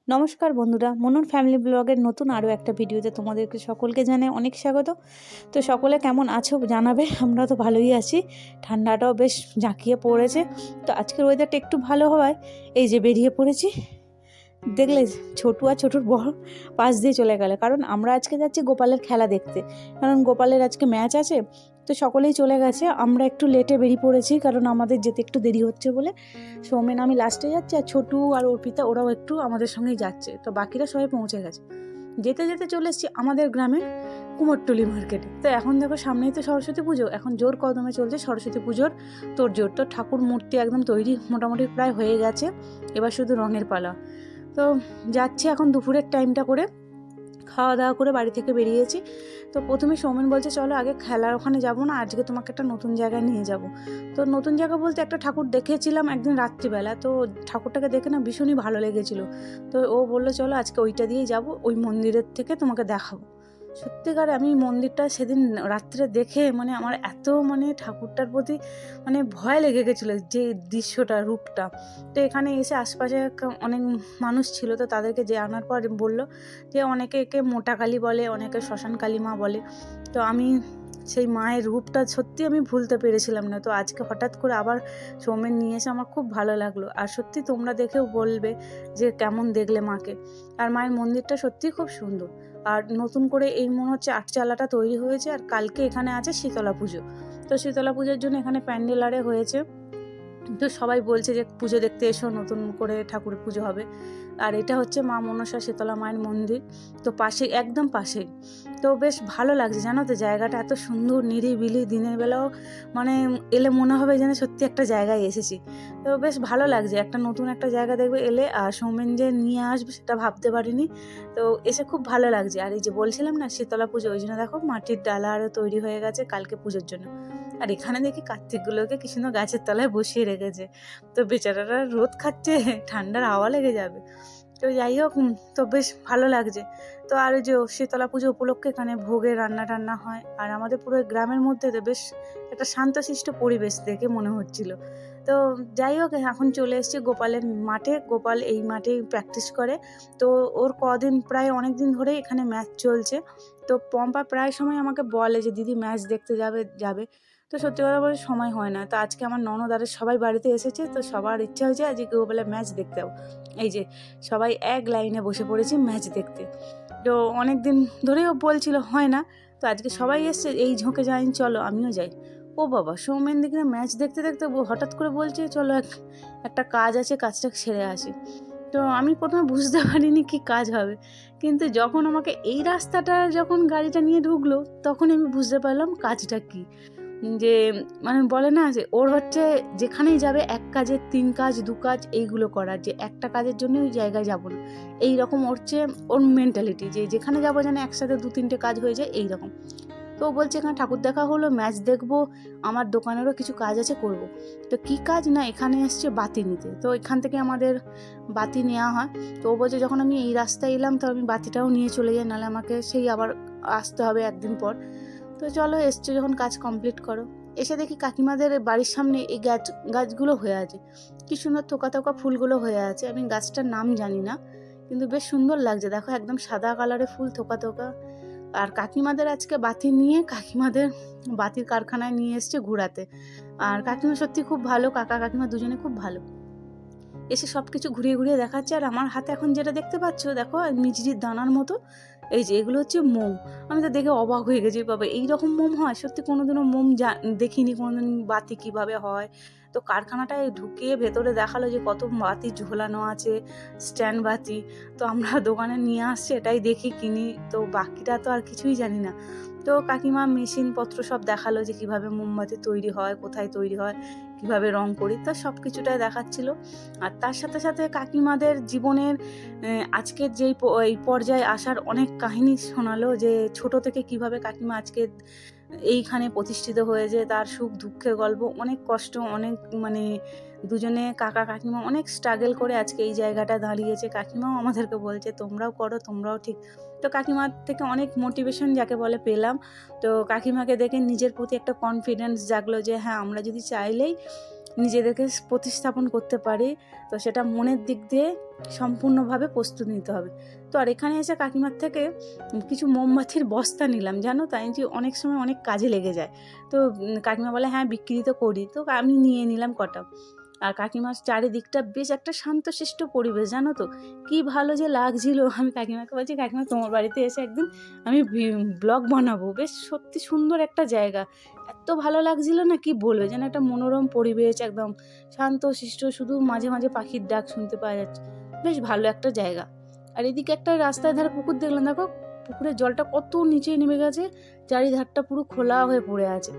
নমস্কার বন্ধুরা, মনন ফ্যামিলি ব্লগের নতুন আরও একটা ভিডিওতে তোমাদেরকে সকলকে জানাই অনেক স্বাগত। তো সকলে কেমন আছো জানাবে। আমরা তো ভালোই আছি, ঠান্ডাটাও বেশ জাঁকিয়ে পড়েছে। তো আজকের ওয়েদারটা একটু ভালো হওয়ায় এই যে বেরিয়ে পড়েছি। দেখলে ছোটু আর ছোটুর বড় পাশ দিয়ে চলে গেল, কারণ আমরা আজকে যাচ্ছি গোপালের খেলা দেখতে, কারণ গোপালের আজকে ম্যাচ আছে। তো সকলেই চলে গেছে, আমরা একটু লেটে বেরিয়ে পড়েছি কারণ আমাদের যেতে একটু দেরি হচ্ছে বলে। সৌমেন আমি লাস্টে যাচ্ছি, আর ছোটু আর অর্পিতা ওরাও একটু আমাদের সঙ্গেই যাচ্ছে। তো বাকিরা সবাই পৌঁছে গেছে। যেতে যেতে চলে এসেছি আমাদের গ্রামের কুমোরটুলি মার্কেটে। তো এখন দেখো সামনেই তো সরস্বতী পুজো, এখন জোর কদমে চলছে সরস্বতী পুজোর তোড়জোড়। তো ঠাকুর মূর্তি একদম তৈরি মোটামুটি প্রায় হয়ে গেছে, এবার শুধু রঙের পালা। তো যাচ্ছি এখন দুপুরের টাইমটা করে, খাওয়া দাওয়া করে বাড়ি থেকে বেরিয়েছি। তো প্রথমে সৌমেন বলছে চলো আগে খেলার ওখানে যাবো না, আজকে তোমাকে একটা নতুন জায়গায় নিয়ে যাব। তো নতুন জায়গা বলতে একটা ঠাকুর দেখেছিলাম একদিন রাত্রিবেলা, তো ঠাকুরটাকে দেখে না ভীষণই ভালো লেগেছিলো। তো ও বললো চলো আজকে ওইটা দিয়েই যাবো, ওই মন্দিরের থেকে তোমাকে দেখাবো। সত্যিকার আমি মন্দিরটা সেদিন রাত্রে দেখে আমার এত ঠাকুরটার প্রতি ভয় লেগে গেছিলো, যে দৃশ্যটা রূপটা। তো এখানে এসে আশপাশে অনেক মানুষ ছিল, তো তাদেরকে যে আনার পর বললো যে অনেকে একে মোটা কালী বলে, অনেকে শ্মশান কালী মা বলে। তো আমি সেই মায়ের রূপটা সত্যি আমি ভুলতে পেরেছিলাম না। তো আজকে হঠাৎ করে আবার সৌমেন নিয়ে এসে আমার খুব ভালো লাগলো। আর সত্যি তোমরা দেখেও বলবে যে কেমন দেখলে মাকে। আর মায়ের মন্দিরটা সত্যিই খুব সুন্দর। আর নতুন করে এই মনে হচ্ছে আটচালাটা তৈরি হয়েছে। আর কালকে এখানে আছে শীতলা পুজো। তো শীতলা পুজোর জন্য এখানে প্যান্ডেল আরে হয়েছে। তো সবাই বলছে যে পুজো দেখতে এসো, নতুন করে ঠাকুরের পুজো হবে। আর এটা হচ্ছে মা মনসা শীতলা মায়ের মন্দির, তো পাশে একদম পাশেই। তো বেশ ভালো লাগছে জানো তো, জায়গাটা এত সুন্দর নিরিবিলি, দিনের বেলাও এলে মনে হবে যেন সত্যি একটা জায়গায় এসেছি। তো বেশ ভালো লাগছে, একটা নতুন একটা জায়গা দেখবে এলে। আর সৌমেন যে নিয়ে আসবে সেটা ভাবতে পারিনি। তো এসে খুব ভালো লাগছে। আর এই যে বলছিলাম না শীতলা পুজো, ওই জন্য দেখো মাটির ডালা আরও তৈরি হয়ে গেছে কালকে পুজোর জন্য। আর এখানে দেখি কার্তিকগুলোকে কি সুন্দর গাছের তলায় বসিয়ে রেখেছে। তো বেচারারা রোদ খাচ্ছে, ঠান্ডার হাওয়া লেগে যাবে। তো যাই হোক, তো বেশ ভালো লাগছে। তো আর ওই যে শীতলা পুজো উপলক্ষে এখানে ভোগের রান্না টান্না হয়। আর আমাদের পুরো গ্রামের মধ্যে তো বেশ একটা শান্তশিষ্ট পরিবেশ দেখে মনে হচ্ছিল। তো যাই হোক, এখন চলে এসেছি গোপালের মাঠে। গোপাল এই মাঠেই প্র্যাকটিস করে। তো ওর কদিন প্রায় অনেক দিন ধরেই এখানে ম্যাচ চলছে। তো পম্পা প্রায় সময় আমাকে বলে যে দিদি ম্যাচ দেখতে যাবে যাবে। তো সত্যি কথা বলে সময় হয় না। তো আজকে আমার ননদ আর সবাই বাড়িতে এসেছে, তো সবার ইচ্ছা হয়েছে আজকে গোপালের ম্যাচ দেখতে যাবো। এই যে সবাই এক লাইনে বসে পড়েছি ম্যাচ দেখতে। তো অনেক দিন ধরেও বলছিল হয় না, তো আজকে সবাই এসছে, এই ঝোঁকে যাই চলো আমিও যাই। ও বাবা, সৌমেন দেখি না ম্যাচ দেখতে দেখতে হঠাৎ করে বলছে চলো একটা কাজ আছে, কাজটা সেরে আসি। তো আমি প্রথমে বুঝতে পারিনি কি কাজ হবে, কিন্তু যখন আমাকে এই রাস্তাটা যখন গাড়িটা নিয়ে ঢুকলো তখন আমি বুঝতে পারলাম কাজটা কি। যে বলে না যে ওর হচ্ছে যেখানেই যাবে এক কাজের তিন কাজ দু কাজ এইগুলো করার, যে একটা কাজের জন্য ওই জায়গায় যাবো না, এই রকম ওর চেয়ে ওর মেন্টালিটি, যে যেখানে যাবো যেন একসাথে দু তিনটে কাজ হয়ে যায় এই রকম। তো ও বলছে এখানে ঠাকুর দেখা হলো, ম্যাচ দেখবো, আমার দোকানেরও কিছু কাজ আছে করব। তো কি কাজ না, এখানে এসছে বাতি নিতে। তো এখান থেকে আমাদের বাতি নেওয়া হয়। তো ও বলছে যখন আমি এই রাস্তায় এলাম তো আমি বাতিটাও নিয়ে চলে যাই, নাহলে আমাকে সেই আবার আসতে হবে একদিন পর। তো চলো এসছো যখন কাজ কমপ্লিট করো। এসে দেখি কাকিমাদের বাড়ির সামনে এই গাছগুলো হয়ে আছে, কি সুন্দর থোকা থোকা ফুলগুলো হয়ে আছে। আমি গাছটার নাম জানি না, কিন্তু বেশ সুন্দর লাগছে। দেখো একদম সাদা কালারের ফুল, থোকা থোকা। আর কাকিমাদের আজকে বাতি নিয়ে কাকিমাদের বাতির কারখানায় নিয়ে এসছে ঘোরাতে। আর কাকিমা সত্যি খুব ভালো, কাকা কাকিমা দুজনে খুব ভালো। এসে সব কিছু ঘুরিয়ে ঘুরিয়ে দেখাচ্ছে। আর আমার হাতে এখন যেটা দেখতে পাচ্ছ দেখো মিজরির দানার মতো, এই যে এগুলো হচ্ছে মোম। আমি তো দেখে অবাক হয়ে গেছি, বাবা এইরকম মোম হয়? সত্যি কোনোদিনও মোম দেখিনি, কোনোদিন বাতি কিভাবে হয়। তো কারখানাটায় ঢুকিয়ে ভেতরে দেখালো যে কত বাতি ঝোলানো আছে, স্ট্যান্ড বাতি। তো আমরা দোকানে নিয়ে আসছি এটাই দেখি কিনি, তো বাকিটা তো আর কিছুই জানি না। তো কাকিমা মেশিনপত্র সব দেখালো যে কিভাবে মোমবাতি তৈরি হয়, কোথায় তৈরি হয়, কিভাবে রং করি, তা সব কিছুটাই দেখাচ্ছিল। আর তার সাথে সাথে কাকিমাদের জীবনের আজকের যেই এই পর্যায়ে আসার অনেক কাহিনী শোনালো, যে ছোট থেকে কিভাবে কাকিমা আজকে এইখানে প্রতিষ্ঠিত হয়েছে, তার সুখ দুঃখের গল্প, অনেক কষ্ট, অনেক দুজনে কাকা কাকিমা অনেক স্ট্রাগল করে আজকে এই জায়গাটা দাঁড়িয়েছে। কাকিমাও আমাদেরকে বলছে তোমরাও করো, তোমরাও ঠিক। তো কাকিমার থেকে অনেক মোটিভেশন যাকে বলে পেলাম। তো কাকিমাকে দেখে নিজের প্রতি একটা কনফিডেন্স জাগলো যে হ্যাঁ আমরা যদি চাইলেই নিজেদেরকে প্রতিস্থাপন করতে পারি, তো সেটা মনের দিক দিয়ে সম্পূর্ণভাবে প্রস্তুত নিতে হবে। তো আর এখানে এসে কাকিমার থেকে কিছু মোমবাতির বস্তা নিলাম, জানো, তাই যে অনেক সময় অনেক কাজে লেগে যায়। তো কাকিমা বলে হ্যাঁ বিক্রি তো করি, তো আমি নিয়ে নিলাম কটা। আর কাকিমার চারিদিকটা বেশ একটা শান্তশিষ্ট পরিবেশ, জানো তো, কি ভালো যে লাগছিল। আমি কাকিমাকে বলছি কাকিমা তোমার বাড়িতে এসে একদিন আমি ব্লগ বানাবো, বেশ সত্যি সুন্দর একটা জায়গা, এত ভালো লাগছিল না কি বলবে, যেন একটা মনোরম পরিবেশ, একদম শান্তশিষ্ট, শুধু মাঝে মাঝে পাখির ডাক শুনতে পাওয়া যাচ্ছে, বেশ ভালো একটা জায়গা। আর এদিকে একটা রাস্তায় ধারে পুকুর দেখলাম, দেখো পুকুরের জলটা কত নিচে নেমে গেছে, চারিধারটা পুরো খোলা হয়ে পড়ে আছে।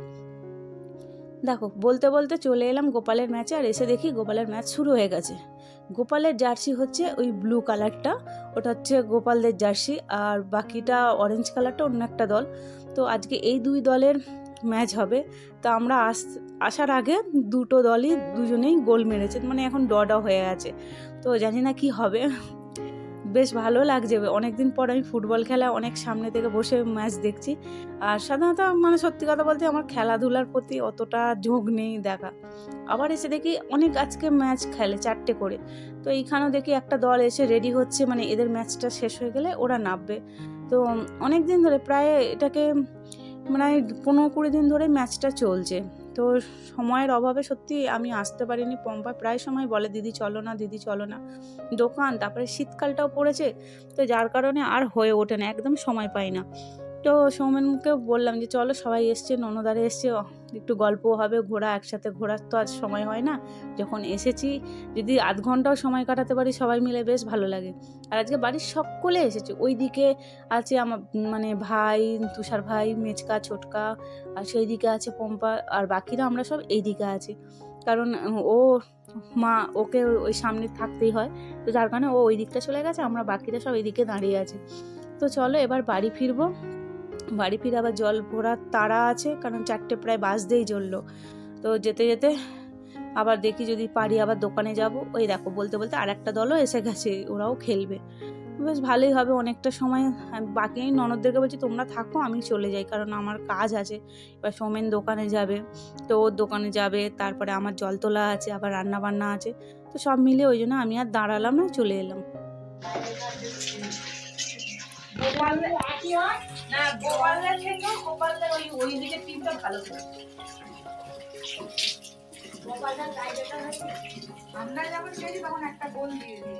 দেখো বলতে বলতে চলে এলাম গোপালের ম্যাচে, আর এসে দেখি গোপালের ম্যাচ শুরু হয়ে গেছে। গোপালের জার্সি হচ্ছে ওই ব্লু কালারটা, ওটা হচ্ছে গোপালদের জার্সি, আর বাকিটা অরেঞ্জ কালারটা অন্য একটা দল। তো আজকে এই দুই দলের ম্যাচ হবে। তো আমরা আসার আগে দুটো দলই দুজনেই গোল মেরেছে, মানে এখন ড্র হয়ে গেছে। তো জানি না কি হবে, বেশ ভালো লাগছে। অনেকদিন পর আমি ফুটবল খেলা অনেক সামনে থেকে বসে ম্যাচ দেখছি। আর সাধারণত মানে সত্যি কথা বলতে আমার খেলাধুলার প্রতি অতটা ঝোঁক নেই দেখা। আবার এসে দেখি অনেক আজকে ম্যাচ খেলে 4টে করে। তো এইখানেও দেখি একটা দল এসে রেডি হচ্ছে, মানে এদের ম্যাচটা শেষ হয়ে গেলে ওরা নামবে। তো অনেক দিন ধরে, প্রায় এটাকে মানে 15-20 দিন ধরে ম্যাচটা চলছে। তো সময়ের অভাবে সত্যি আমি আসতে পারিনি। পম্পা প্রায় সময় বলে দিদি চলো না, দিদি চলো না, দোকান, তারপরে শীতকালটাও পড়েছে, তো যার কারণে আর হয়ে ওঠে না, একদম সময় পাই না। তো সৌমেনকে বললাম যে চলো, সবাই এসছে, ননদারে এসছে, একটু গল্পও হবে, ঘোরা, একসাথে ঘোরার তো আজ সময় হয় না। যখন এসেছি যদি আধ ঘন্টাও সময় কাটাতে পারি সবাই মিলে বেশ ভালো লাগে। আর আজকে বাড়ির সকলে এসেছে, ওই দিকে আছে আমার মানে ভাই, তুষার ভাই, মেচকা, ছোটকা, আর সেই দিকে আছে পম্পা, আর বাকিরা আমরা সব এই দিকে আছি। কারণ ও মা ওকে ওই সামনে থাকতেই হয়, তো যার কারণে ও ওই দিকটা চলে গেছে, আমরা বাকিরা সব এই দিকে দাঁড়িয়ে আছি। তো চলো এবার বাড়ি ফিরবো। বাড়ি ফিরে আবার জল ভরার তাড়া আছে, কারণ 4টে প্রায় বাজতেই চললো। তো যেতে যেতে আবার দেখি যদি পারি আবার দোকানে যাব। ওই দেখো বলতে বলতে আর একটা দলও এসে গেছে, ওরাও খেলবে, বেশ ভালোই হবে অনেকটা সময়। বাকি ননদদেরকে বলছি তোমরা থাকো, আমি চলে যাই, কারণ আমার কাজ আছে। এবার সৌমেন দোকানে যাবে, তো ওর দোকানে যাবে, তারপরে আমার জল তোলা আছে, আবার রান্না বান্না আছে। তো সব মিলিয়ে ওই জন্য আমি আর দাঁড়ালাম না, চলে এলাম। আমরা যখন খেলি তখন একটা গোল দিয়ে দিই।